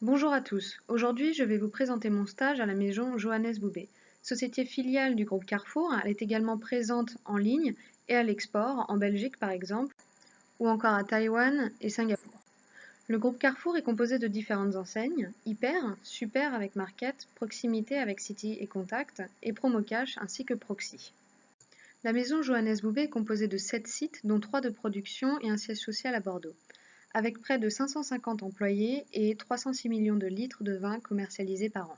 Bonjour à tous. Aujourd'hui, je vais vous présenter mon stage à la maison Johannes Boubé. Société filiale du groupe Carrefour, elle est également présente en ligne et à l'export, en Belgique par exemple, ou encore à Taïwan et Singapour. Le groupe Carrefour est composé de différentes enseignes, Hyper, Super avec Market, Proximité avec City et Contact, et Promocash ainsi que Proxy. La maison Johannes Boubé est composée de 7 sites, dont 3 de production et un siège social à Bordeaux, avec près de 550 employés et 306 millions de litres de vin commercialisés par an.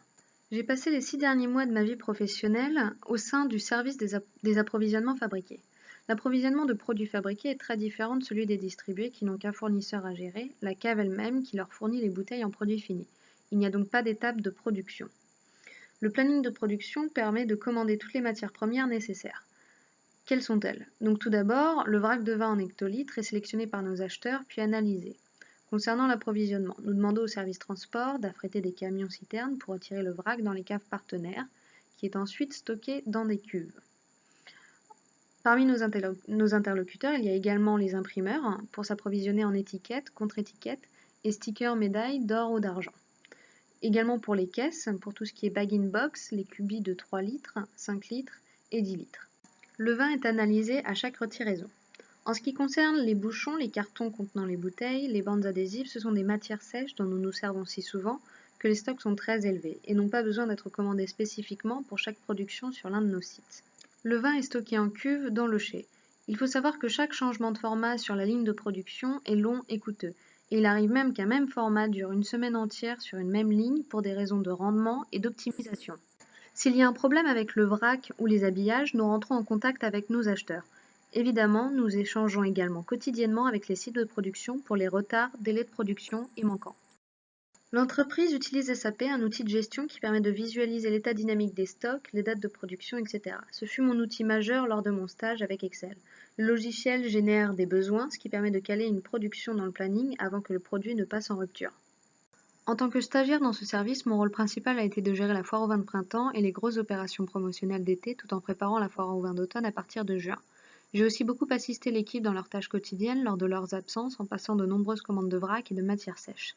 J'ai passé les 6 derniers mois de ma vie professionnelle au sein du service des approvisionnements fabriqués. L'approvisionnement de produits fabriqués est très différent de celui des distribués qui n'ont qu'un fournisseur à gérer, la cave elle-même qui leur fournit les bouteilles en produits finis. Il n'y a donc pas d'étape de production. Le planning de production permet de commander toutes les matières premières nécessaires. Quelles sont-elles? Donc tout d'abord, le vrac de vin en hectolitres est sélectionné par nos acheteurs puis analysé. Concernant l'approvisionnement, nous demandons au service transport d'affréter des camions-citernes pour retirer le vrac dans les caves partenaires, qui est ensuite stocké dans des cuves. Parmi nos interlocuteurs, il y a également les imprimeurs pour s'approvisionner en étiquettes, contre-étiquettes et stickers médailles d'or ou d'argent. Également pour les caisses, pour tout ce qui est bag-in-box, les cubis de 3 litres, 5 litres et 10 litres. Le vin est analysé à chaque retiraison. En ce qui concerne les bouchons, les cartons contenant les bouteilles, les bandes adhésives, ce sont des matières sèches dont nous nous servons si souvent que les stocks sont très élevés et n'ont pas besoin d'être commandés spécifiquement pour chaque production sur l'un de nos sites. Le vin est stocké en cuve dans le chai. Il faut savoir que chaque changement de format sur la ligne de production est long et coûteux, et il arrive même qu'un même format dure une semaine entière sur une même ligne pour des raisons de rendement et d'optimisation. S'il y a un problème avec le vrac ou les habillages, nous rentrons en contact avec nos acheteurs. Évidemment, nous échangeons également quotidiennement avec les sites de production pour les retards, délais de production et manquants. L'entreprise utilise SAP, un outil de gestion qui permet de visualiser l'état dynamique des stocks, les dates de production, etc. Ce fut mon outil majeur lors de mon stage avec Excel. Le logiciel génère des besoins, ce qui permet de caler une production dans le planning avant que le produit ne passe en rupture. En tant que stagiaire dans ce service, mon rôle principal a été de gérer la foire au vin de printemps et les grosses opérations promotionnelles d'été tout en préparant la foire au vin d'automne à partir de juin. J'ai aussi beaucoup assisté l'équipe dans leurs tâches quotidiennes lors de leurs absences en passant de nombreuses commandes de vrac et de matières sèches.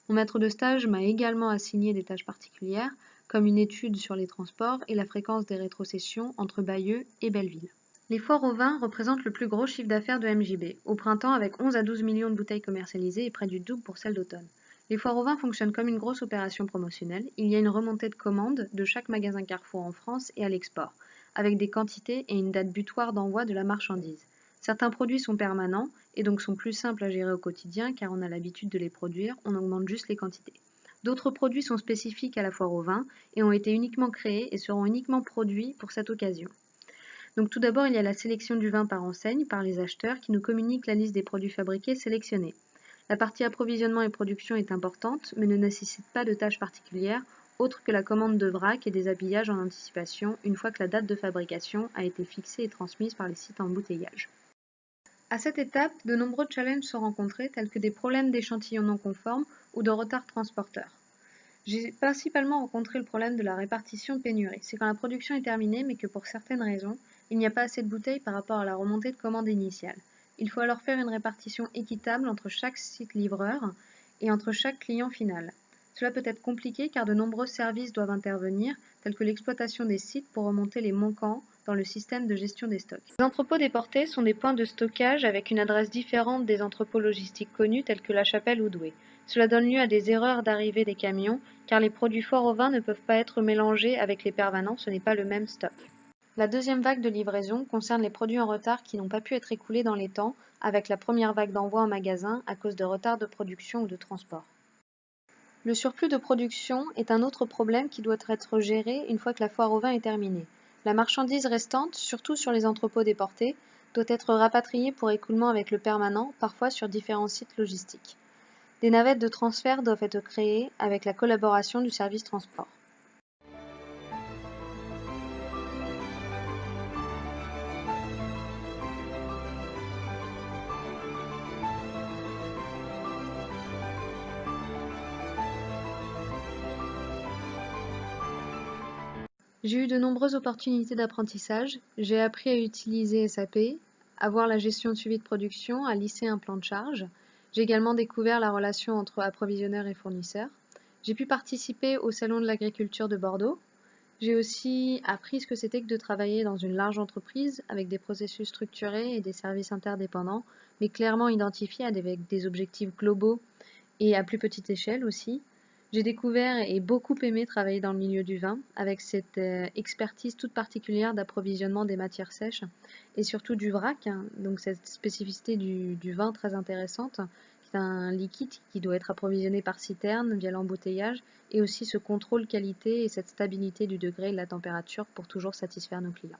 Mon maître de stage m'a également assigné des tâches particulières, comme une étude sur les transports et la fréquence des rétrocessions entre Bayeux et Belleville. Les foires au vin représentent le plus gros chiffre d'affaires de MJB, au printemps avec 11 à 12 millions de bouteilles commercialisées et près du double pour celles d'automne. Les foires au vin fonctionnent comme une grosse opération promotionnelle. Il y a une remontée de commandes de chaque magasin Carrefour en France et à l'export, avec des quantités et une date butoir d'envoi de la marchandise. Certains produits sont permanents et donc sont plus simples à gérer au quotidien car on a l'habitude de les produire, on augmente juste les quantités. D'autres produits sont spécifiques à la foire au vin et ont été uniquement créés et seront uniquement produits pour cette occasion. Donc tout d'abord, il y a la sélection du vin par enseigne, par les acheteurs qui nous communiquent la liste des produits fabriqués sélectionnés. La partie approvisionnement et production est importante, mais ne nécessite pas de tâches particulières, autres que la commande de vrac et des habillages en anticipation, une fois que la date de fabrication a été fixée et transmise par les sites en embouteillage. À cette étape, de nombreux challenges sont rencontrés, tels que des problèmes d'échantillons non conformes ou de retard transporteur. J'ai principalement rencontré le problème de la répartition pénurie. C'est quand la production est terminée, mais que pour certaines raisons, il n'y a pas assez de bouteilles par rapport à la remontée de commande initiale. Il faut alors faire une répartition équitable entre chaque site livreur et entre chaque client final. Cela peut être compliqué car de nombreux services doivent intervenir, tels que l'exploitation des sites pour remonter les manquants dans le système de gestion des stocks. Les entrepôts déportés sont des points de stockage avec une adresse différente des entrepôts logistiques connus tels que La Chapelle ou Douai. Cela donne lieu à des erreurs d'arrivée des camions car les produits forts au vin ne peuvent pas être mélangés avec les permanents, ce n'est pas le même stock. La deuxième vague de livraison concerne les produits en retard qui n'ont pas pu être écoulés dans les temps avec la première vague d'envoi en magasin à cause de retard de production ou de transport. Le surplus de production est un autre problème qui doit être géré une fois que la foire au vin est terminée. La marchandise restante, surtout sur les entrepôts déportés, doit être rapatriée pour écoulement avec le permanent, parfois sur différents sites logistiques. Des navettes de transfert doivent être créées avec la collaboration du service transport. J'ai eu de nombreuses opportunités d'apprentissage. J'ai appris à utiliser SAP, à voir la gestion de suivi de production, à lisser un plan de charge. J'ai également découvert la relation entre approvisionneurs et fournisseurs. J'ai pu participer au Salon de l'agriculture de Bordeaux. J'ai aussi appris ce que c'était que de travailler dans une large entreprise avec des processus structurés et des services interdépendants, mais clairement identifiés avec des objectifs globaux et à plus petite échelle aussi. J'ai découvert et beaucoup aimé travailler dans le milieu du vin, avec cette expertise toute particulière d'approvisionnement des matières sèches et surtout du vrac, hein, donc cette spécificité du vin très intéressante, qui est un liquide qui doit être approvisionné par citerne via l'embouteillage, et aussi ce contrôle qualité et cette stabilité du degré et de la température pour toujours satisfaire nos clients.